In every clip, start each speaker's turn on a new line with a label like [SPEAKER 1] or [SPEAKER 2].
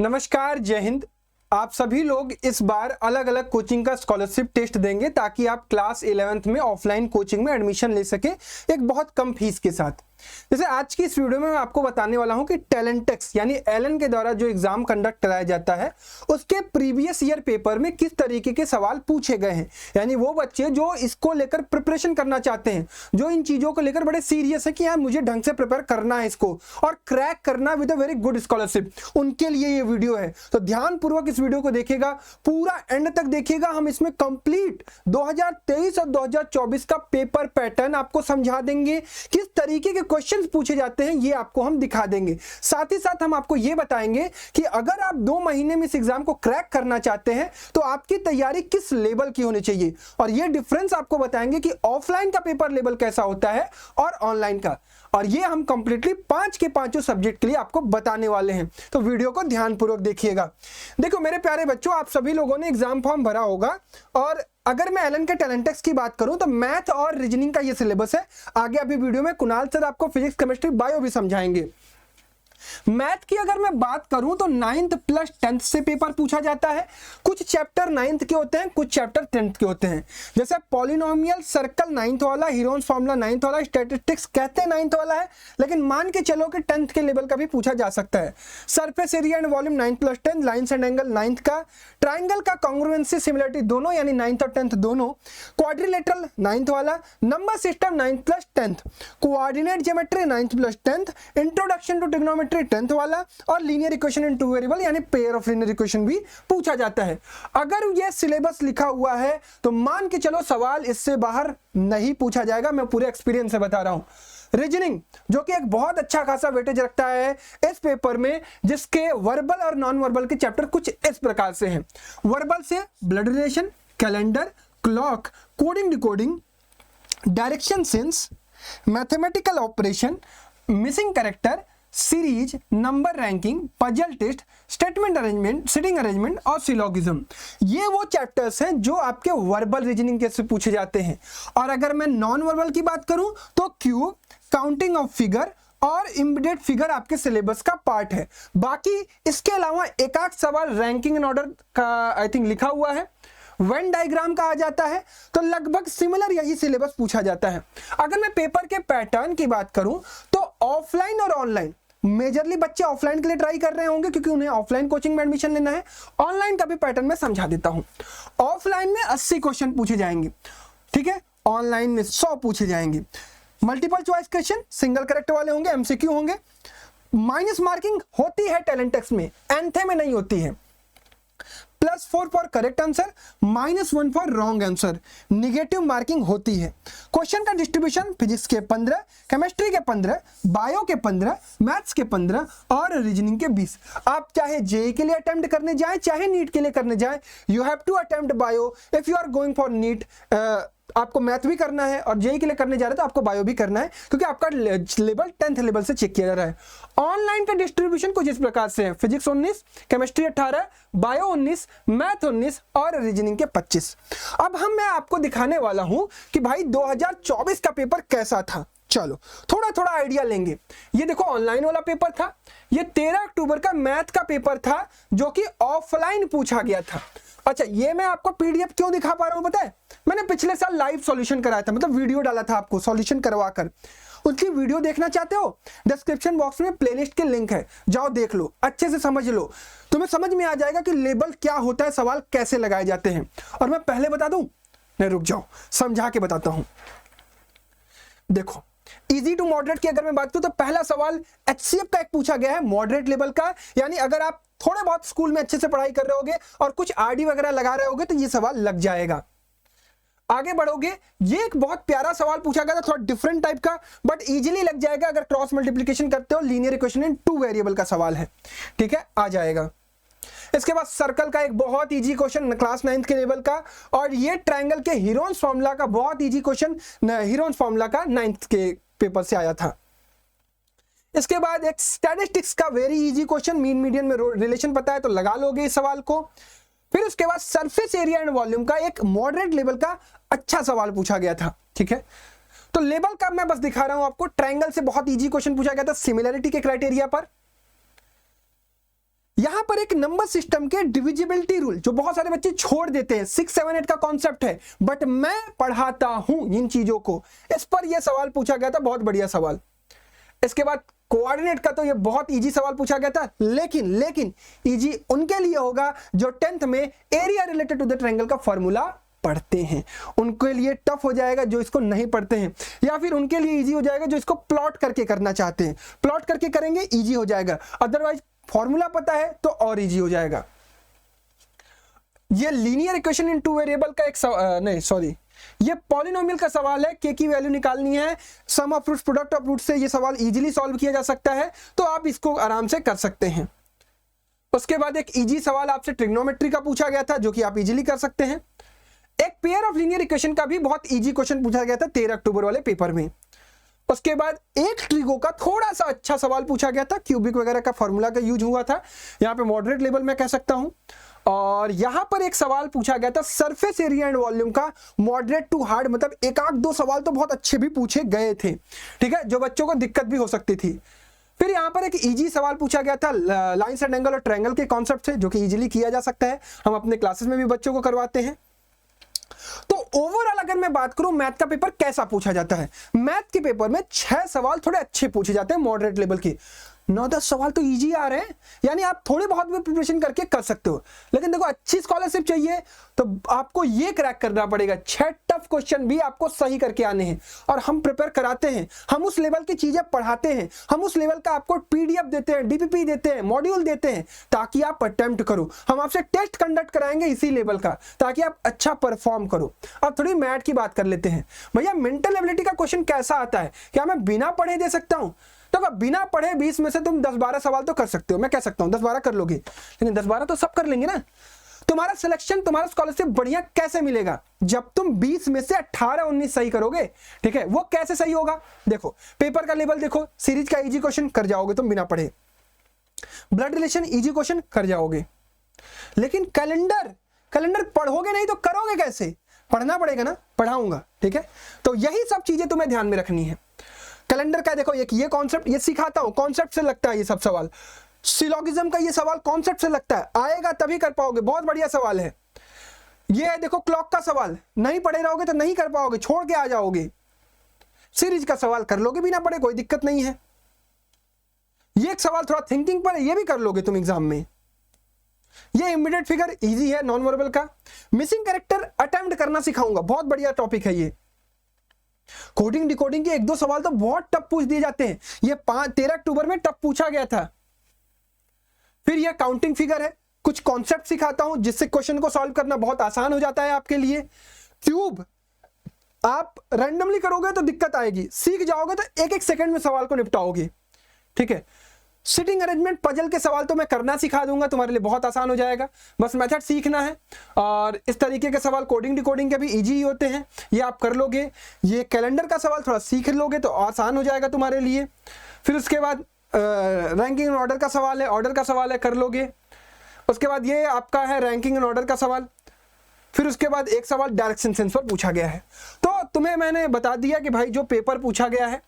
[SPEAKER 1] नमस्कार, जय हिंद। आप सभी लोग इस बार अलग अलग कोचिंग का स्कॉलरशिप टेस्ट देंगे ताकि आप क्लास 11th में ऑफलाइन कोचिंग में एडमिशन ले सके एक बहुत कम फीस के साथ। जैसे आज की इस वीडियो में मैं आपको बताने वाला हूं कि टैलेंटेक्स यानी एलन के द्वारा जो एग्जाम कंडक्ट कराया जाता है उसके प्रीवियस ईयर पेपर में किस तरीके के सवाल पूछे गए हैं। यानी वो बच्चे जो इसको लेकर प्रिपरेशन करना चाहते हैं, जो इन चीजों को लेकर बड़े सीरियस है कि यार मुझे ढंग से प्रिपेयर करना है इसको और क्रैक करना with a very good scholarship, उनके लिए ये वीडियो है। तो ध्यानपूर्वक इस वीडियो को देखिएगा, पूरा एंड तक देखिएगा। हम इसमें कंप्लीट 2023 और 2024 का पेपर पैटर्न आपको समझा देंगे, किस तरीके के क्वेश्चंस पूछे जाते हैं ये आपको हम दिखा देंगे। साथ ही साथ हम आपको ये बताएंगे कि अगर आप 2 महीने में इस एग्जाम को क्रैक करना चाहते हैं तो आपकी तैयारी किस लेवल की होनी चाहिए, और ये डिफरेंस आपको बताएंगे कि ऑफलाइन का पेपर लेवल कैसा होता है और ऑनलाइन का। और ये हम कंप्लीटली 5 के 5 सब्जेक्ट के लिए आपको बताने वाले हैं, तो वीडियो को ध्यानपूर्वक देखिएगा। देखो मेरे प्यारे बच्चों, आप सभी लोगों ने एग्जाम फॉर्म भरा होगा, और अगर मैं एलन के टैलेंटेक्स की बात करूं तो मैथ और रीजनिंग का ये सिलेबस है। आगे अभी वीडियो में कुणाल सर आपको फिजिक्स, केमिस्ट्री, बायो भी समझाएंगे। मैथ की अगर मैं बात करूं तो 9th प्लस 10th से पेपर पूछा जाता है। कुछ चैप्टर 9th के होते हैं, कुछ चैप्टर 10th के होते हैं। जैसे पॉलिनोमियल सर्कल 9th वाला, हीरोन्स फॉर्मूला 9th वाला, स्टैटिस्टिक्स कहते हैं 9th वाला है, लेकिन मान के चलो कि 10th के लेवल का भी पूछा जा सकता है। Surface area and volume 9 plus 10, lines and angle 9th का, ट्राइंगल का कॉन्ग्रुएंसी सिमिलरिटी दोनों यानी 9th और 10th दोनों, क्वाड्रिलेटरल 9th वाला, number system 9th plus 10th, coordinate geometry 9th plus 10th, introduction to trigonometry 10th वाला, और लीनियर इक्वेशन इन 2 वेरिएबल यानी पेयर ऑफ लीनियर इक्वेशन भी पूछा जाता है। अगर ये सिलेबस लिखा हुआ है तो मान के चलो सवाल इससे बाहर नहीं पूछा जाएगा, मैं पूरे एक्सपीरियंस से बता रहा हूं। रीजनिंग जो कि एक बहुत अच्छा खासा वेटेज रखता है इस पेपर में, जिसके वर्बल और नॉन वर्बल के चैप्टर कुछ इस प्रकार से हैं। वर्बल से blood relation, calendar, clock, coding decoding, direction sense, mathematical operation, missing character, series, number ranking, puzzle test, statement arrangement, sitting arrangement और सिलोगिज्म, ये वो चैप्टर्स हैं जो आपके वर्बल रीजनिंग के से पूछे जाते हैं। और अगर मैं नॉन वर्बल की बात करूं तो क्यूब, काउंटिंग ऑफ फिगर और इमीडिएट फिगर आपके सिलेबस का पार्ट है। बाकी इसके अलावा एक आध सवाल रैंकिंग एंड ऑर्डर का आई थिंक लिखा हुआ है, वेन डायग्राम का आ जाता है, तो लगभग सिमिलर यही सिलेबस पूछा जाता है। अगर मैं पेपर के पैटर्न की बात करूं तो ऑफलाइन और ऑनलाइन, मेजरली बच्चे ऑफलाइन के लिए ट्राई कर रहे होंगे क्योंकि उन्हें ऑफलाइन कोचिंग में एडमिशन लेना है। ऑनलाइन का भी पैटर्न मैं समझा देता हूं। ऑफलाइन में 80 क्वेश्चन पूछे जाएंगे, ठीक है, ऑनलाइन में 100 पूछे जाएंगे। Multiple choice question single correct वाले होंगे, एमसीक्यू होंगे। माइनस मार्किंग होती है टैलेंटेक्स में, एंथे में नहीं होती है। +4 for correct answer, -1 for wrong answer, negative marking होती है। क्वेश्चन का डिस्ट्रीब्यूशन फिजिक्स के 15, केमिस्ट्री के 15, बायो के 15, मैथ्स के 15 और रीजनिंग के 20। आप चाहे जेई के लिए अटेम्प्ट करने जाएं, चाहे नीट के लिए करने जाएं, you have to attempt bio if you are going for NEET. आपको मैथ भी करना है और जेई के लिए करने जा रहे हैं तो आपको बायो भी करना है, क्योंकि आपका लेवल 10th लेवल से चेक किया जा रहा है। ऑनलाइन का डिस्ट्रीब्यूशन कुछ इस प्रकार से है, फिजिक्स 19, केमिस्ट्री 18, बायो 19, मैथ 19 और रीजनिंग के 25। अब मैं आपको दिखाने वाला हूं कि भाई 2024 का पेपर कैसा था। चलो थोड़ा थोड़ा आइडिया लेंगे। ये देखो ऑनलाइन वाला पेपर था, ये 13 अक्टूबर का मैथ का पेपर था जो कि ऑफलाइन पूछा गया था। अच्छा, ये मैं आपको पीडीएफ क्यों दिखा पा रहा हूं पता है? मैंने पिछले साल लाइव सॉल्यूशन कराया था, मतलब वीडियो डाला था आपको सॉल्यूशन करवाकर। उसकी वीडियो देखना चाहते हो, डिस्क्रिप्शन बॉक्स में प्लेलिस्ट के लिंक है, जाओ देख लो, अच्छे से समझ लो, तुम्हें समझ में आ जाएगा कि लेबल क्या होता है, सवाल कैसे लगाए जाते हैं। और मैं पहले बता दूं, नहीं रुक जाओ, समझा के बताता हूं। देखो इजी टू मॉडरेट की अगर मैं बात करूं तो पहला सवाल एचसीएफ का एक पूछा गया है, मॉडरेट लेवल का, यानी अगर आप थोड़े बहुत स्कूल में अच्छे से पढ़ाई कर रहे होगे और कुछ आरडी वगैरह लगा रहे होगे तो ये सवाल लग जाएगा। आगे बढ़ोगे, ये एक बहुत प्यारा सवाल पूछा गया था, थोड़ा डिफरेंट टाइप का, बट इजीली लग जाएगा अगर क्रॉस मल्टीप्लिकेशन करते हो। लीनियर इक्वेशन इन 2 वेरिएबल का सवाल है, ठीक है, आ जाएगा। इसके बाद सर्कल का एक बहुत इजी क्वेश्चन क्लास 9th के लेवल का, और ये ट्रायंगल के हीरोन्स फॉर्मूला का बहुत इजी क्वेश्चन हीरोन्स फॉर्मूला का 9th के पेपर से आया था। इसके बाद एक स्टैटिस्टिक्स का very easy question, mean median में रिलेशन पता है तो लगा लोगे इस सवाल को। फिर उसके बाद सरफेस एरिया एंड वॉल्यूम का एक मॉडरेट लेवल का अच्छा सवाल पूछा गया था, ठीक है। तो लेवल का मैं बस दिखा रहा हूं आपको। ट्रायंगल से बहुत इजी क्वेश्चन पूछा गया था सिमिलरिटी के क्राइटेरिया पर। यहां पर एक नंबर सिस्टम के डिविजिबिलिटी रूल जो बहुत सारे बच्चे छोड़ देते हैं, 6, 7, 8 का कॉन्सेप्ट है, बट मैं पढ़ाता हूं इन चीजों को। इस पर यह सवाल पूछा गया था, बहुत बढ़िया सवाल। इसके बाद कोऑर्डिनेट का तो ये बहुत इजी सवाल पूछा गया था, लेकिन इजी उनके लिए होगा जो 10th में area related to the triangle का फॉर्मूला पढ़ते हैं। उनके लिए टफ हो जाएगा जो इसको नहीं पढ़ते हैं, या फिर उनके लिए इजी हो जाएगा जो इसको प्लॉट करके करना चाहते हैं। प्लॉट करके करेंगे इजी हो जाएगा, अदरवाइज फॉर्मूला पता है तो और इजी हो जाएगा। ये लीनियर इक्वेशन इन टू वेरिएबल का एक ये पॉलिनोमियल का सवाल है, के की वैल्यू निकालनी है, sum of roots product of roots से ये सवाल इजीली सॉल्व किया जा सकता है, तो आप इसको आराम से कर सकते हैं। उसके बाद एक इजी सवाल आपसे ट्रिग्नोमेट्री का पूछा गया था जो कि आप इजीली कर सकते हैं। एक पेयर ऑफ लीनियर इक्वेशन का भी बहुत इजी क्वेश्चन पूछा गया था 13 अक्टूबर वाले पेपर में। उसके बाद एक ट्रिगो का थोड़ा सा अच्छा सवाल पूछा गया था, क्यूबिक वगैरह का फॉर्मूला का यूज हुआ था, यहाँ पे मॉडरेट लेवल में कह सकता हूं। और यहां पर एक सवाल पूछा गया था सरफेस एरिया एंड वॉल्यूम का, मॉडरेट टू हार्ड, मतलब एक आध दो सवाल तो बहुत अच्छे भी पूछे गए थे, ठीक है, जो बच्चों को दिक्कत भी हो सकती थी। फिर यहाँ पर एक इजी सवाल पूछा गया था लाइन्स एंड एंगल और ट्रायंगल के कॉन्सेप्ट से, जो कि इजीली किया जा सकता है, हम अपने क्लासेस में भी बच्चों को करवाते हैं। तो ओवरऑल अगर मैं बात करूं मैथ का पेपर कैसा पूछा जाता है, मैथ के पेपर में 6 सवाल थोड़े अच्छे पूछे जाते हैं मॉडरेट लेवल के, 9-10 सवाल तो इजी आ रहे हैं, यानी आप थोड़ी बहुत भी प्रिपरेशन करके कर सकते हो। लेकिन देखो अच्छी स्कॉलरशिप चाहिए तो आपको ये क्रैक करना पड़ेगा, 6 टफ क्वेश्चन भी आपको सही करके आने हैं, और हम प्रिपेयर कराते हैं, हम उस लेवल की चीजें पढ़ाते हैं, हम उस लेवल का आपको पीडीएफ देते हैं, डीपीपी देते हैं, मॉड्यूल देते हैं, ताकि आप अटेम्प्ट करो। हम आपसे टेस्ट कंडक्ट कराएंगे इसी लेवल का, ताकि आप अच्छा परफॉर्म करो। अब थोड़ी मैथ की बात कर लेते हैं। भैया मेंटल एबिलिटी का क्वेश्चन कैसा आता है, क्या मैं बिना पढ़े दे सकता हूं? तो बिना पढ़े 20 में से तुम 10-12 सवाल तो कर सकते हो, मैं कह सकता हूं 10-12 कर लोगे, लेकिन 10-12 तो सब कर लेंगे ना। तुम्हारा सिलेक्शन, तुम्हारा स्कॉलरशिप बढ़िया कैसे मिलेगा? जब तुम 20 में से 18-19 सही करोगे, ठीक है। वो कैसे सही होगा? देखो पेपर का लेवल देखो, सीरीज का इजी क्वेश्चन कर जाओगे तुम बिना पढ़े, ब्लड रिलेशन इजी क्वेश्चन कर जाओगे, लेकिन कैलेंडर पढ़ोगे नहीं तो करोगे कैसे? पढ़ना पड़ेगा ना, पढ़ाऊंगा, ठीक है। तो यही सब चीजें तुम्हें ध्यान में रखनी है। कैलेंडर का देखो, एक ये कॉन्सेप्ट ये सिखाता हूं, कॉन्सेप्ट से लगता है ये सब सवाल। सिलोगिज्म का ये सवाल कॉन्सेप्ट से लगता है, आएगा तभी कर पाओगे, बहुत बढ़िया सवाल है। ये देखो क्लॉक का सवाल, नहीं पढ़े रहोगे तो नहीं कर पाओगे, छोड़ के आ जाओगे। सीरीज का सवाल कर लोगे बिना पढ़े, कोई दिक्कत नहीं है। ये एक सवाल थोड़ा थिंकिंग पर है, ये भी कर लोगे तुम एग्जाम में। ये इमीडिएट फिगर इजी है नॉन वर्बल का। मिसिंग कैरेक्टर अटेम्प्ट करना सिखाऊंगा, बहुत बढ़िया टॉपिक है ये। कोडिंग डिकोडिंग के 1-2 सवाल तो बहुत टफ पूछ दिए जाते हैं, ये 13 अक्टूबर में टफ पूछा गया था। फिर ये काउंटिंग फिगर है, कुछ कॉन्सेप्ट सिखाता हूं जिससे क्वेश्चन को सॉल्व करना बहुत आसान हो जाता है आपके लिए। क्यूब आप रैंडमली करोगे तो दिक्कत आएगी, सीख जाओगे तो 1-1 सेकंड में सवाल को निपटाओगे, ठीक है। सिटिंग अरेंजमेंट पजल के सवाल तो मैं करना सिखा दूंगा, तुम्हारे लिए बहुत आसान हो जाएगा, बस मेथड सीखना है। और इस तरीके के सवाल कोडिंग डिकोडिंग के भी इजी ही होते हैं, ये आप कर लोगे। ये कैलेंडर का सवाल थोड़ा सीख लोगे तो आसान हो जाएगा तुम्हारे लिए। फिर उसके बाद रैंकिंग एंड ऑर्डर का सवाल है, ऑर्डर का सवाल है, कर लोगे। उसके बाद ये आपका है रैंकिंग एंड ऑर्डर का सवाल। फिर उसके बाद एक सवाल डायरेक्शन सेंस पर पूछा गया है। तो तुम्हें मैंने बता दिया कि भाई जो पेपर पूछा गया है,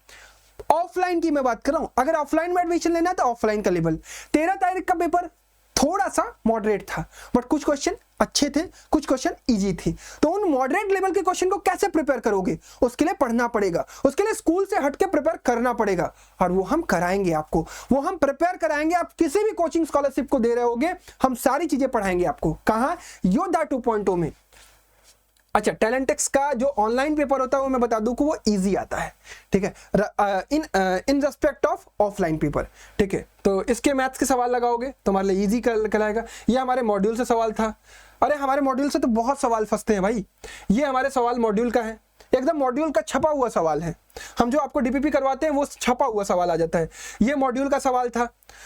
[SPEAKER 1] ऑफलाइन की मैं बात कर रहा हूं, अगर ऑफलाइन में एडमिशन लेना है तो ऑफलाइन का लेवल 13 तारीख का पेपर थोड़ा सा मॉडरेट था, बट कुछ क्वेश्चन अच्छे थे, कुछ क्वेश्चन इजी थे। तो उन मॉडरेट लेवल के क्वेश्चन को कैसे प्रिपेयर करोगे, उसके लिए पढ़ना पड़ेगा, उसके लिए स्कूल से हटके प्रिपेयर करना पड़ेगा, और वो हम कराएंगे आपको, वो हम प्रिपेयर कराएंगे। आप किसी भी कोचिंग स्कॉलरशिप को दे रहे होगे, हम सारी चीजें पढ़ाएंगे आपको। कहां? योद्धा 2.0 में। अच्छा, टैलेंटेक्स का जो ऑनलाइन पेपर होता है वो मैं बता दूं कि वो इजी आता है, ठीक है, in respect of offline paper, ठीक है। तो इसके मैथ्स के सवाल लगाओगे तो हमारे लिए इजी कहलाएगा। ये हमारे मॉड्यूल से सवाल था। अरे हमारे मॉड्यूल से तो बहुत सवाल फंसते हैं भाई, ये हमारे सवाल मॉड्यूल का है, एकदम मॉड्यूल का छपा हुआ सवाल है। हम जो आपको डीपीपी करवाते हैं वो छपा हुआ सवाल आ जाता है, ये मॉड्यूल का सवाल था।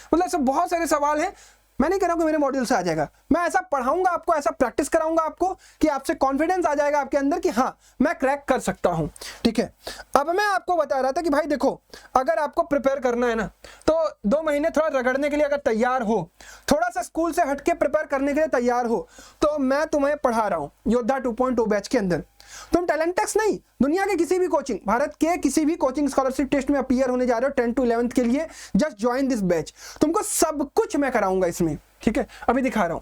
[SPEAKER 1] मतलब ऐसे बहुत सारे सवाल हैं। मैं नहीं कह रहा हूं कि मेरे मॉड्यूल से आ जाएगा, मैं ऐसा पढ़ाऊंगा आपको, ऐसा प्रैक्टिस कराऊंगा आपको कि आपसे कॉन्फिडेंस आ जाएगा आपके अंदर कि हाँ मैं क्रैक कर सकता हूं, ठीक है। अब मैं आपको बता रहा था कि भाई देखो, अगर आपको प्रिपेयर करना है ना तो 2 महीने थोड़ा रगड़ने के लिए अगर तैयार हो, थोड़ा सा स्कूल से हटके प्रिपेयर करने के लिए तैयार हो, तो मैं तुम्हें पढ़ा रहा हूं योद्धा 2.0 बैच के अंदर। तुम टैलेंटेक्स नहीं, दुनिया के किसी भी कोचिंग, भारत के किसी भी कोचिंग स्कॉलरशिप टेस्ट में अपीयर होने जा रहे हो 10 to 11th के लिए, जस्ट ज्वाइन दिस बैच। तुमको सब कुछ मैं कराऊंगा इसमें, ठीक है, अभी दिखा रहा हूं।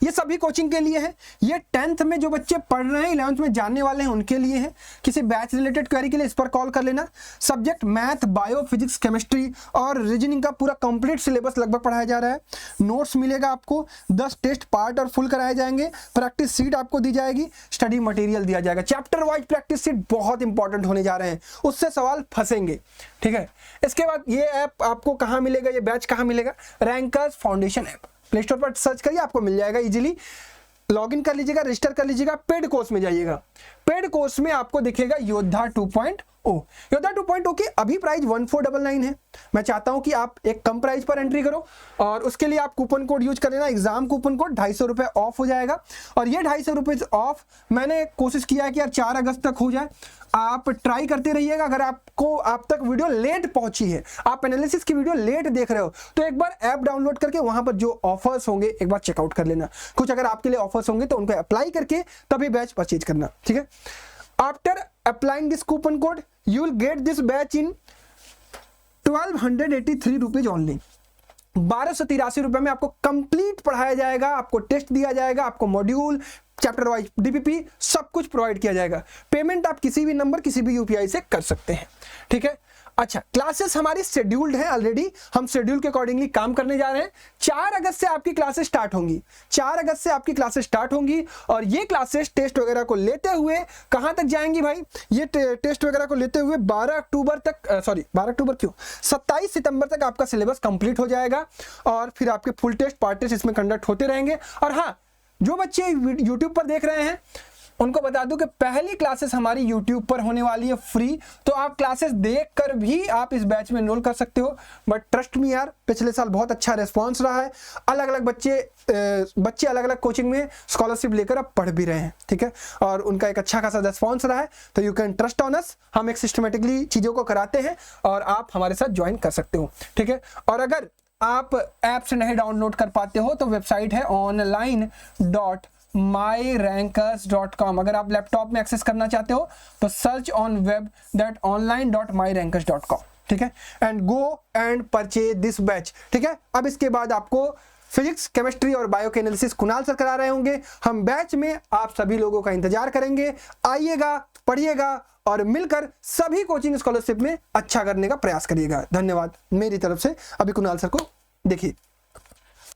[SPEAKER 1] ये सभी कोचिंग के लिए है, ये 10th में जो बच्चे पढ़ रहे हैं 11th में जानने वाले हैं उनके लिए है। किसी बैच रिलेटेड क्वेरी के लिए इस पर कॉल कर लेना। Subject math, bio, physics, chemistry और रीजनिंग का पूरा कंप्लीट सिलेबस लगभग पढ़ाया जा रहा है। नोट्स मिलेगा आपको, 10 टेस्ट पार्ट और फुल कराए जाएंगे, प्रैक्टिस सीट आपको दी जाएगी, स्टडी मटेरियल दिया जाएगा। चैप्टर वाइज प्रैक्टिस सीट बहुत इंपॉर्टेंट होने जा रहे हैं, उससे सवाल फंसेंगे, ठीक है। इसके बाद ये ऐप आपको कहाँ मिलेगा, ये बैच कहाँ मिलेगा? Rankers foundation app, play store पर सर्च करिए, आपको मिल जाएगा। इजीली लॉगिन कर लीजिएगा, रजिस्टर कर लीजिएगा, पेड कोर्स में जाइएगा। पेड कोर्स में आपको दिखेगा योद्धा 2.0। योद्धा 2.0 की अभी प्राइस 1499 है। मैं चाहता हूं कि आप एक कम प्राइस पर एंट्री करो और उसके लिए आप कूपन कोड यूज कर लेना, एग्जाम कूपन कोड, 250 रुपये ऑफ हो जाएगा। और ये 250 रुपये ऑफ मैंने कोशिश किया है कि यार 4 अगस्त तक हो जाए। आप ट्राई करते रहिएगा। अगर आपको आप तक वीडियो लेट पहुंची है, आप एनालिसिस की वीडियो लेट देख रहे हो, तो एक बार ऐप डाउनलोड करके वहां पर जो ऑफर्स होंगे एक बार चेकआउट कर लेना। कुछ अगर आपके लिए ऑफर्स होंगे तो उनको अप्लाई करके तभी बैच परचेज करना, ठीक है। After applying this coupon code you will get this batch in 1283 rupees only. 1283 रुपए में आपको कंप्लीट पढ़ाया जाएगा, आपको टेस्ट दिया जाएगा, आपको मॉड्यूल, चैप्टर वाइज डीपीपी सब कुछ प्रोवाइड किया जाएगा। पेमेंट आप किसी भी नंबर, किसी भी यूपीआई से कर सकते हैं, ठीक है। अच्छा, क्लासेस हमारी शेड्यूल्ड है ऑलरेडी, हम शेड्यूल के अकॉर्डिंगली काम करने जा रहे हैं। 4 अगस्त से आपकी क्लासेस स्टार्ट होंगी, 4 अगस्त से आपकी क्लासेस स्टार्ट होंगी। और ये क्लासेस टेस्ट वगैरह को लेते हुए कहां तक जाएंगी भाई? ये टेस्ट वगैरह को लेते हुए 12 अक्टूबर तक, 12 अक्टूबर क्यों, 27 सितंबर तक आपका सिलेबस कंप्लीट हो जाएगा। और फिर आपके फुल टेस्ट, पार्ट टेस्ट इसमें कंडक्ट होते रहेंगे। और हाँ, जो बच्चे यूट्यूब पर देख रहे हैं उनको बता दूं कि पहली क्लासेस हमारी YouTube पर होने वाली है फ्री, तो आप क्लासेस देखकर भी आप इस बैच में एनरोल कर सकते हो। बट ट्रस्ट मी यार, पिछले साल बहुत अच्छा रिस्पांस रहा है। अलग अलग बच्चे अलग अलग कोचिंग में स्कॉलरशिप लेकर अब पढ़ भी रहे हैं, ठीक है। और उनका एक अच्छा खासा रिस्पांस रहा है, तो you can trust on us. हम एक सिस्टमेटिकली चीज़ों को कराते हैं और आप हमारे साथ ज्वाइन कर सकते हो, ठीक है। और अगर आप ऐप से नहीं डाउनलोड कर पाते हो तो वेबसाइट है online.myrankers.com। अगर आप लैपटॉप में एक्सेस करना चाहते हो तो search on web that online.myrankers.com, ठीक है, and go and purchase this batch, ठीक है। अब इसके बाद आपको फिजिक्स, केमिस्ट्री और बायो के एनालिसिस कुणाल सर करा रहे होंगे। हम बैच में आप सभी लोगों का इंतजार करेंगे। आइएगा, पढ़िएगा और मिलकर सभी कोचिंग स्कॉलरशिप में अच्छा करने का प्रयास करिएगा। धन्यवाद मेरी तरफ से। अभी कुणाल सर को देखिए।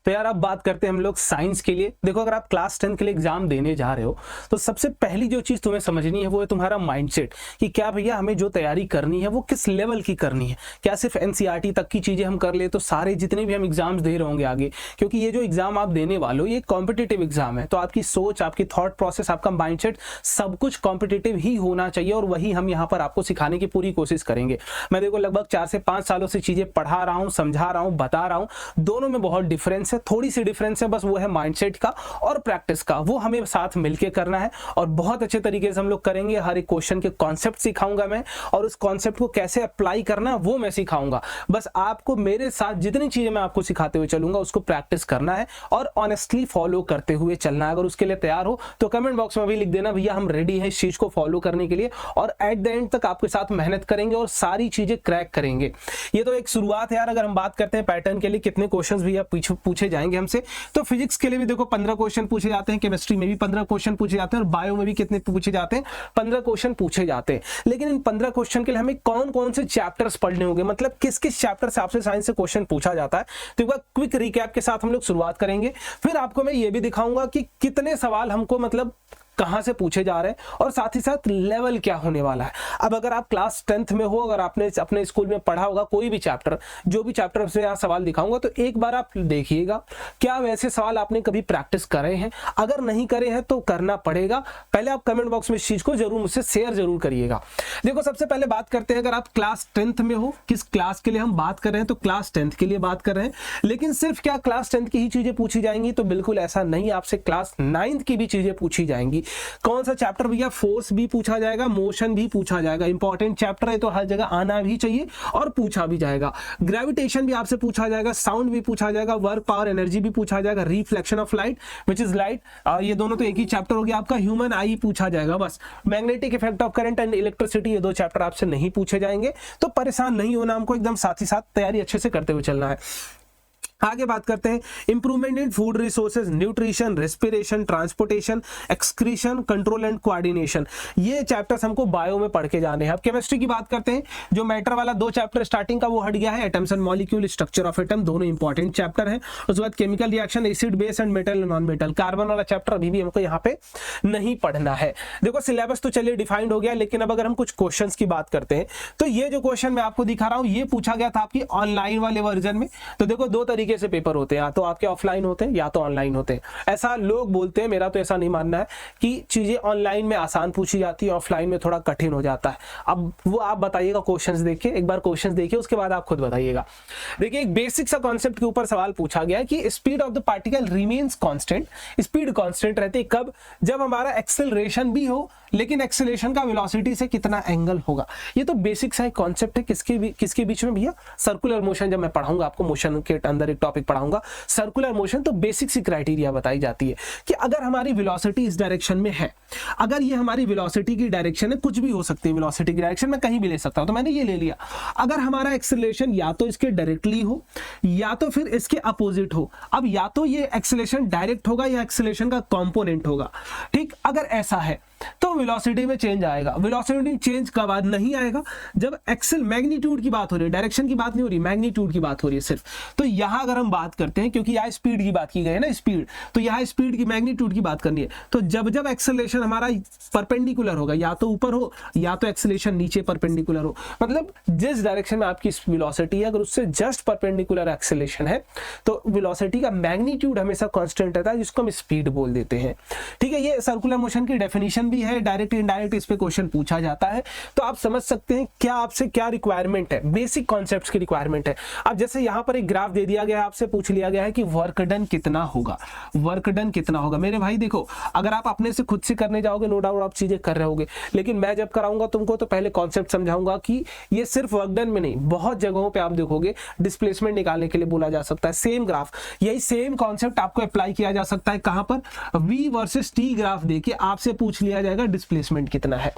[SPEAKER 2] तो यार अब बात करते हैं हम लोग साइंस के लिए। देखो, अगर आप क्लास 10 के लिए एग्जाम देने जा रहे हो तो सबसे पहली जो चीज़ तुम्हें समझनी है वो है तुम्हारा माइंडसेट, कि क्या भैया हमें जो तैयारी करनी है वो किस लेवल की करनी है। क्या सिर्फ एनसीईआरटी तक की चीज़ें हम कर ले तो सारे जितने भी हम एग्जाम्स दे रहे होंगे आगे, क्योंकि ये जो एग्जाम आप देने वाले हो ये कॉम्पिटिटिव एग्जाम है, तो आपकी सोच, आपकी थॉट प्रोसेस, आपका माइंडसेट सब कुछ कॉम्पिटिटिव ही होना चाहिए। और वही हम यहाँ पर आपको सिखाने की पूरी कोशिश करेंगे। मैं देखो लगभग 4 से 5 सालों से चीज़ें पढ़ा रहा हूँ, समझा रहा हूँ, बता रहा हूँ। दोनों में बहुत डिफरेंस है, थोड़ी सी डिफरेंस है बस, वो है माइंडसेट का और प्रैक्टिस का। वो हमें साथ मिलके करना है और बहुत अच्छे तरीके से हम लोग करेंगे। हर एक क्वेश्चन के कॉन्सेप्ट सिखाऊंगा मैं और उस कॉन्सेप्ट को कैसे अप्लाई करना वो मैं सिखाऊंगा। बस आपको मेरे साथ जितनी चीजें मैं आपको सिखाते हुए चलूंगा उसको प्रैक्टिस करना है और ऑनेस्टली फॉलो करते हुए चलना है। अगर उसके लिए तैयार हो तो कमेंट बॉक्स में भी लिख देना भैया हम रेडी हैं इस चीज को फॉलो करने के लिए, और एट द एंड तक आपके साथ मेहनत करेंगे और सारी चीजें क्रैक करेंगे। ये तो एक शुरुआत है यार। अगर हम बात करते हैं पैटर्न के लिए कितने क्वेश्चंस भैया पूछे जाएंगे हमसे, तो फिजिक्स के लिए भी देखो 15 क्वेश्चन पूछे जाते हैं, केमिस्ट्री में भी 15 क्वेश्चन पूछे जाते हैं और बायो में भी कितने पूछे जाते हैं, 15 क्वेश्चन पूछे जाते हैं। लेकिन इन 15 क्वेश्चन के लिए हमें कौन कौन से चैप्टर्स पढ़ने होंगे, मतलब किस किस चैप्टर से आपसे साइंस से क्वेश्चन पूछा जाता है, तो एक बार क्विक रिकैप के साथ हम लोग शुरुआत करेंगे। फिर आपको मैं ये भी दिखाऊंगा कि कितने सवाल हमको मतलब कहां से पूछे जा रहे हैं और साथ ही साथ लेवल क्या होने वाला है। अब अगर आप क्लास 10th में हो, अगर आपने अपने स्कूल में पढ़ा होगा कोई भी चैप्टर, जो भी चैप्टर से यहाँ सवाल दिखाऊंगा तो एक बार आप देखिएगा क्या वैसे सवाल आपने कभी प्रैक्टिस करे हैं। अगर नहीं करे हैं तो करना पड़ेगा। पहले आप कमेंट बॉक्स में इस चीज को जरूर मुझसे शेयर जरूर करिएगा। देखो सबसे पहले बात करते हैं, अगर आप क्लास 10th में हो, किस क्लास के लिए हम बात कर रहे हैं, तो क्लास 10th के लिए बात कर रहे हैं। लेकिन सिर्फ क्या क्लास 10th की ही चीजें पूछी जाएंगी, तो बिल्कुल ऐसा नहीं, आपसे क्लास 9th की भी चीजें पूछी जाएंगी। कौन सा चैप्टर भैया? फोर्स भी पूछा जाएगा, मोशन भी पूछा जाएगा। इंपॉर्टेंट चैप्टर है तो हर जगह आना भी चाहिए और पूछा भी जाएगा। ग्रेविटेशन भी आपसे पूछा जाएगा, साउंड भी पूछा जाएगा, वर्क, पावर, एनर्जी भी पूछा जाएगा, reflection of light which is light, ये दोनों तो एक ही चैप्टर हो गया आपका। ह्यूमन आई पूछा जाएगा बस। Magnetic effect of current and electricity, ये 2 चैप्टर आपसे नहीं पूछे जाएंगे, तो परेशान नहीं होना, हमको एकदम साथ ही साथ तैयारी अच्छे से करते हुए चलना है। आगे बात करते हैं improvement in food resources, nutrition, respiration, transportation, excretion, control and coordination. ये चैप्टर्स हमको बायो में पढ़ के जाने हैं। अब केमिस्ट्री की बात करते हैं, जो मैटर वाला 2 चैप्टर स्टार्टिंग का वो हट गया है, atoms and molecule, structure of atom, दोनों इंपॉर्टेंट चैप्टर हैं। उसके बाद chemical reaction, acid base and metal non metal, carbon वाला चैप्टर अभी भी हमको यहाँ पे नहीं पढ़ना है। देखो सिलेबस तो चलिए डिफाइंड हो गया, लेकिन अब अगर हम कुछ क्वेश्चंस की बात करते हैं तो ये जो क्वेश्चन मैं आपको दिखा रहा हूँ ये पूछा गया था आपकी ऑनलाइन वाले वर्जन में। तो देखो 2 तरीके से पेपर होते हैं, या तो आपके ऑफलाइन होते हैं या तो ऑनलाइन होते हैं। ऐसा लोग बोलते हैं, मेरा तो ऐसा नहीं मानना है कि चीजें ऑनलाइन में आसान पूछी जाती है, ऑफलाइन में थोड़ा कठिन हो जाता है। अब वो आप बताइएगा क्वेश्चंस देखिए, एक बार क्वेश्चंस देखिए उसके बाद आप खुद बताइएगा। देखिए एक बेसिक सा कॉन्सेप्ट के ऊपर सवाल पूछा गया है कि speed of the particle remains constant. Speed constant रहती है कब? जब हमारा एक्सेलरेशन भी हो लेकिन एक्सेलरेशन का वेलोसिटी से कितना एंगल होगा। ये तो बेसिक सा एक कॉन्सेप्ट है। किसके बीच में भैया? Circular motion. जब मैं पढ़ाऊंगा आपको मोशन के अंदर एक टॉपिक पढ़ाऊंगा सर्कुलर मोशन, तो बेसिक सी क्राइटेरिया बताई जाती है कि अगर हमारी वेलोसिटी इस डायरेक्शन में है, अगर ये हमारी वेलोसिटी की डायरेक्शन है, कुछ भी हो सकती है वेलोसिटी की डायरेक्शन, मैं कहीं भी ले सकता हूं, तो मैंने ये ले लिया। अगर हमारा एक्सेलरेशन या तो इसके डायरेक्टली हो या तो फिर इसके अपोजिट हो, अब या तो ये एक्सेलरेशन डायरेक्ट होगा या एक्सेलरेशन का कंपोनेंट होगा, ठीक। अगर ऐसा है तो वेलोसिटी में चेंज आएगा। वेलोसिटी चेंज कब बाद नहीं आएगा? जब एक्सेल मैग्नीट्यूड की बात हो रही है, डायरेक्शन की बात नहीं हो रही, मैग्नीट्यूड की बात हो रही है सिर्फ। तो यहां अगर हम बात करते हैं, क्योंकि यहाँ स्पीड की बात की गई है ना, स्पीड, तो यहाँ स्पीड की मैग्नीट्यूड की बात करनी है। तो जब जब एक्सेलरेशन हमारा परपेंडिकुलर होगा, या तो ऊपर हो या तो एक्सेलरेशन नीचे परपेंडिकुलर हो, मतलब जिस डायरेक्शन में आपकी वेलोसिटी है अगर उससे जस्ट परपेंडिकुलर एक्सेलरेशन है तो वेलोसिटी का मैग्नीट्यूड हमेशा कांस्टेंट रहता है, जिसको हम स्पीड बोल देते हैं, ठीक है। ये सर्कुलर मोशन की डेफिनेशन भी है, डायरेक्ट इनडायरेक्ट इस पे क्वेश्चन पूछा जाता है। तो आप समझ सकते हैं क्या आपसे क्या रिक्वायरमेंट है, बेसिक कॉन्सेप्ट्स की रिक्वायरमेंट है। अब जैसे यहां पर एक ग्राफ दे दिया गया है, आपसे पूछ लिया गया है कि वर्क डन कितना होगा, वर्क डन कितना होगा। मेरे भाई देखो, अगर आप अपने से खुद से करने जाओगे नो डाउट आप चीजें कर रहे होगे, लेकिन मैं जब कराऊंगा तुमको तो पहले कॉन्सेप्ट समझाऊंगा कि ये सिर्फ वर्क डन में नहीं, बहुत जगहों पे आप देखोगे डिस्प्लेसमेंट निकालने के लिए बोला जा सकता है। सेम ग्राफ, यही सेम कॉन्सेप्ट आपको अप्लाई किया जा सकता है कहां पर? V वर्सेस T ग्राफ देके आपसे पूछ लिया जाएगा डिस्प्लेसमेंट कितना है।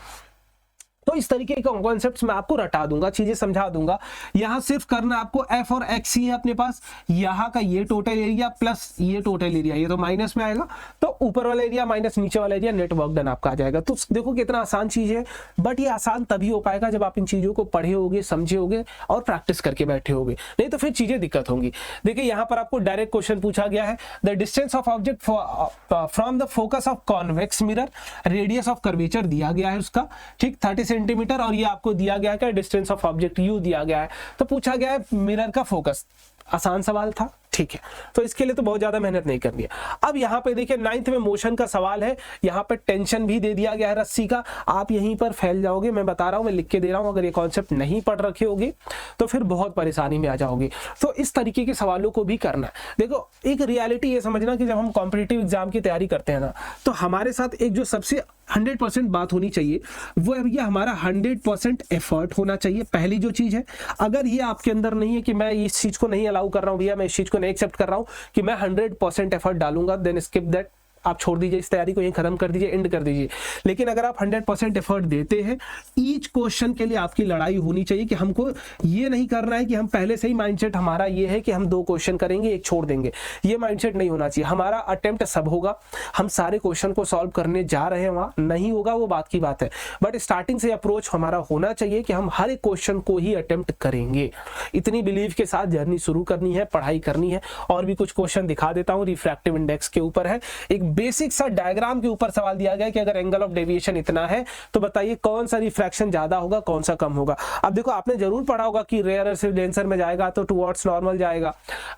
[SPEAKER 2] तो इस तरीके के कॉन्सेप्ट्स मैं आपको रटा दूंगा, चीजें समझा दूंगा। यहां सिर्फ करना आपको एफ और एक्स ही है अपने पास, यहाँ का ये टोटल एरिया प्लस ये टोटल एरिया, ये तो माइनस में आएगा, तो ऊपर वाला एरिया माइनस नीचे वाला एरिया, नेट वर्क डन आपका आ जाएगा। तो देखो कितना आसान चीज है, बट ये आसान तभी हो पाएगा जब आप इन चीजों को पढ़े होगे, समझे होगे और प्रैक्टिस करके बैठे होगे, नहीं तो फिर चीजें दिक्कत होंगी। देखिए यहाँ पर आपको डायरेक्ट क्वेश्चन पूछा गया है, the distance of object from the focus of convex mirror, radius of curvature दिया गया है उसका, ठीक 30 सेंटीमीटर, और ये आपको दिया गया है डिस्टेंस ऑफ ऑब्जेक्ट यू दिया गया है। तो पूछा गया है मिरर का फोकस, आसान सवाल था, ठीक है। तो इसके लिए तो बहुत ज्यादा मेहनत नहीं करनी है। अब यहाँ पे देखिए 9th में मोशन का सवाल है, यहाँ पे टेंशन भी दे दिया गया है रस्सी का, आप यहीं पर फैल जाओगे, मैं बता रहा हूँ, मैं लिख के दे रहा हूँ। अगर ये कॉन्सेप्ट नहीं पढ़ रखे होगे तो फिर बहुत परेशानी में आ जाओगे। तो इस तरीके के सवालों को भी करना है। देखो एक रियलिटी ये समझना कि जब हम कॉम्पिटिटिव एग्जाम की तैयारी करते हैं ना, तो हमारे साथ एक जो सबसे 100% बात होनी चाहिए वो है भैया हमारा 100% एफर्ट होना चाहिए। पहली जो चीज है, अगर ये आपके अंदर नहीं है कि मैं इस चीज को नहीं अलाउ कर रहा हूं भैया, मैं इस चीज को नहीं एक्सेप्ट कर रहा हूं कि मैं 100% एफर्ट डालूंगा, देन स्किप दैट, आप छोड़ दीजिए इस तैयारी को, यहीं खत्म कर दीजिए, एंड कर दीजिए। लेकिन अगर आप 100% एफर्ट देते हैं, ईच क्वेश्चन के लिए आपकी लड़ाई होनी चाहिए कि हमको ये नहीं करना है कि हम पहले से ही माइंडसेट हमारा ये है कि हम 2 क्वेश्चन करेंगे, एक छोड़ देंगे, ये माइंडसेट नहीं होना चाहिए। हमारा अटेम्प्ट सब होगा, हम सारे क्वेश्चन को सॉल्व करने जा रहे हैं, वहां नहीं होगा वो बात की बात है, बट स्टार्टिंग से अप्रोच हमारा होना चाहिए कि हम हर एक क्वेश्चन को ही अटेम्प्ट करेंगे। इतनी बिलीव के साथ जर्नी शुरू करनी है, पढ़ाई करनी है। और भी कुछ क्वेश्चन दिखा देता हूँ, रिफ्रैक्टिव इंडेक्स के ऊपर है, एक बेसिक सा डायग्राम के ऊपर सवाल दिया गया कि अगर एंगल ऑफ डेविएशन इतना है तो बताइए कौन सा रिफ्रैक्शन ज्यादा होगा, कौन सा कम होगा। अब देखो आपने जरूर पढ़ा होगा कि रेयरर से डेंसर में जाएगा तो टुवर्ड्स नॉर्मल जाएगा,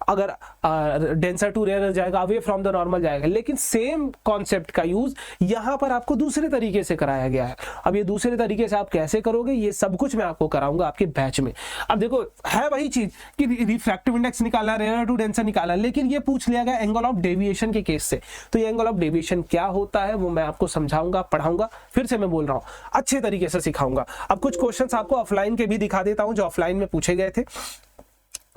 [SPEAKER 2] अगर डेंसर टू रेयरर जाएगा अवे फ्रॉम द नॉर्मल जाएगा। लेकिन सेम कॉन्सेप्ट का यूज यहां पर आपको दूसरे तरीके से कराया गया है। अब ये दूसरे तरीके से आप कैसे करोगे, ये सब कुछ मैं आपको कराऊंगा आपके बैच में। अब देखो है वही चीज कि रिफ्रैक्टिव इंडेक्स निकाला, रेयरर टू डेंसर निकाला, लेकिन ये पूछ लिया गया एंगल ऑफ डेविएशन के केस से। तो ये एंगल ऑफ डेविएशन क्या होता है वो मैं आपको समझाऊंगा, पढ़ाऊंगा, फिर से मैं बोल रहा हूं अच्छे तरीके से सिखाऊंगा। अब कुछ क्वेश्चंस आपको ऑफलाइन के भी दिखा देता हूं जो ऑफलाइन में पूछे गए थे,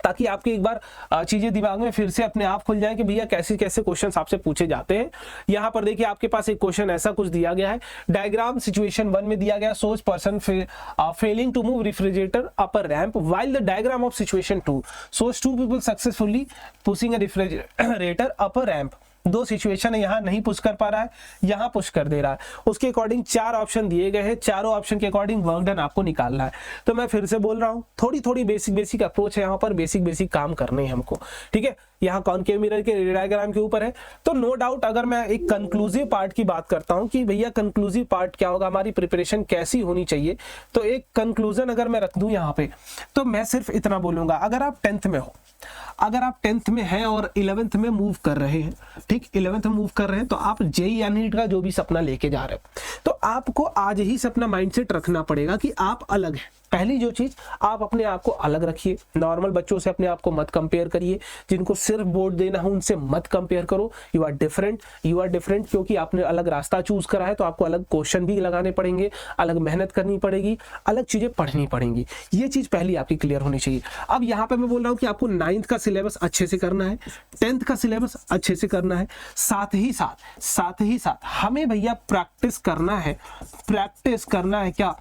[SPEAKER 2] ताकि आपके एक बार चीजें दिमाग में फिर से अपने आप खुल जाए कि भैया कैसे कैसे क्वेश्चंस आपसे पूछे जाते हैं। यहाँ पर देखिए आपके पास एक क्वेश्चन ऐसा कुछ दिया गया है, डायग्राम सिचुएशन 1 में दिया गया, सोच person failing to move refrigerator up a ramp while the diagram of situation 2 shows 2 people successfully pushing a refrigerator up a ramp। दो सिचुएशन है, यहाँ नहीं पुश कर पा रहा है, यहाँ पुश कर दे रहा है। उसके अकॉर्डिंग 4 ऑप्शन दिए गए हैं, चारों ऑप्शन के अकॉर्डिंग वर्क डन आपको निकालना है। तो मैं फिर से बोल रहा हूँ, थोड़ी थोड़ी बेसिक अप्रोच है, यहाँ पर बेसिक काम करने हैं हमको, ठीक है। यहाँ कॉनकेव मिरर के डायग्राम के ऊपर है। तो नो डाउट अगर मैं एक कंक्लूसिव पार्ट की बात करता हूँ कि भैया कंक्लूसिव पार्ट क्या होगा, हमारी प्रिपरेशन कैसी होनी चाहिए, तो एक कंक्लूजन अगर मैं रख दूं यहाँ पे, तो मैं सिर्फ इतना बोलूंगा, अगर आप 10th में हो, अगर आप 10th में हैं और 11th में मूव कर रहे हैं, ठीक, 11th में मूव कर रहे हैं, तो आप जेईई या नीट का जो भी सपना लेके जा रहे हो, तो आपको आज ही से अपना माइंडसेट रखना पड़ेगा कि आप अलग हैं। पहली जो चीज, आप अपने आप को अलग रखिए, नॉर्मल बच्चों से अपने आप को मत कंपेयर करिए, जिनको सिर्फ बोर्ड देना हो उनसे मत कंपेयर करो। यू आर डिफरेंट, क्योंकि आपने अलग रास्ता चूज करा है, तो आपको अलग क्वेश्चन भी लगाने पड़ेंगे, अलग मेहनत करनी पड़ेगी, अलग चीजें पढ़नी पड़ेंगी। ये चीज पहली आपकी क्लियर होनी चाहिए। अब यहाँ पे मैं बोल रहा हूँ कि आपको 9th का सिलेबस अच्छे से करना है, 10th का सिलेबस अच्छे से करना है, साथ ही साथ हमें भैया प्रैक्टिस करना है क्या,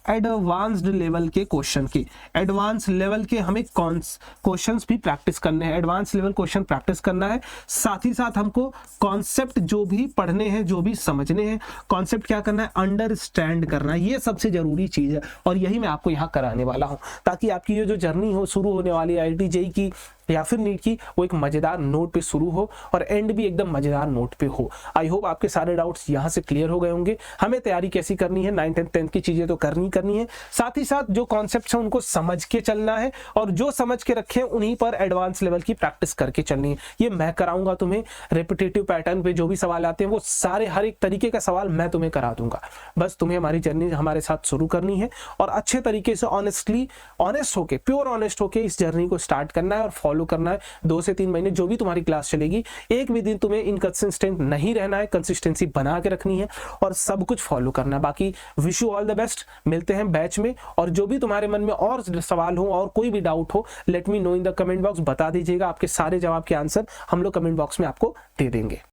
[SPEAKER 2] एडवांस्ड लेवल के क्वेश्चन की, एडवांस लेवल के हमें क्वेश्चंस भी प्रैक्टिस करने हैं, एडवांस लेवल क्वेश्चन प्रैक्टिस करना है। साथ ही साथ हमको कॉन्सेप्ट जो भी पढ़ने हैं, जो भी समझने हैं, कॉन्सेप्ट क्या करना है, अंडरस्टैंड करना है। ये सबसे जरूरी चीज है और यही मैं आपको यहाँ कराने वाला हूँ, ताकि आपकी ये जो जर्नी हो शुरू होने वाली है IIT जेईई की या फिर नीट की, वो एक मजेदार नोट पे शुरू हो और एंड भी एकदम मजेदार नोट पे हो। आई होप आपके सारे डाउट्स यहाँ से क्लियर हो गए होंगे। हमें तैयारी कैसी करनी है, 9th और 10th की चीजें तो करनी है, साथ ही साथ जो कॉन्सेप्ट्स हैं उनको समझ के चलना है और जो समझ के रखे उन्हीं पर एडवांस लेवल की प्रैक्टिस करके चलनी है। ये मैं कराऊंगा तुम्हें, रिपीटेटिव पैटर्न पे जो भी सवाल आते हैं वो सारे हर एक तरीके का सवाल मैं तुम्हें करा दूंगा। बस तुम्हें हमारी जर्नी हमारे साथ शुरू करनी है और अच्छे तरीके से ऑनेस्ट होके, प्योर ऑनेस्ट होके इस जर्नी को स्टार्ट करना है और फॉलो करना है। 2 से 3 महीने जो भी तुम्हारी क्लास चलेगी, एक भी दिन तुम्हें इनकंसिस्टेंट नहीं रहना है, कंसिस्टेंसी बना के रखनी है और सब कुछ फॉलो करना है। बाकी wish you all the best, मिलते हैं बैच में। और जो भी तुम्हारे मन में और सवाल हो और कोई भी डाउट हो, let me know in the comment box, बता दीजिएगा। आपके सारे जवाब के आंसर हम लोग कमेंट बॉक्स में आपको दे देंगे।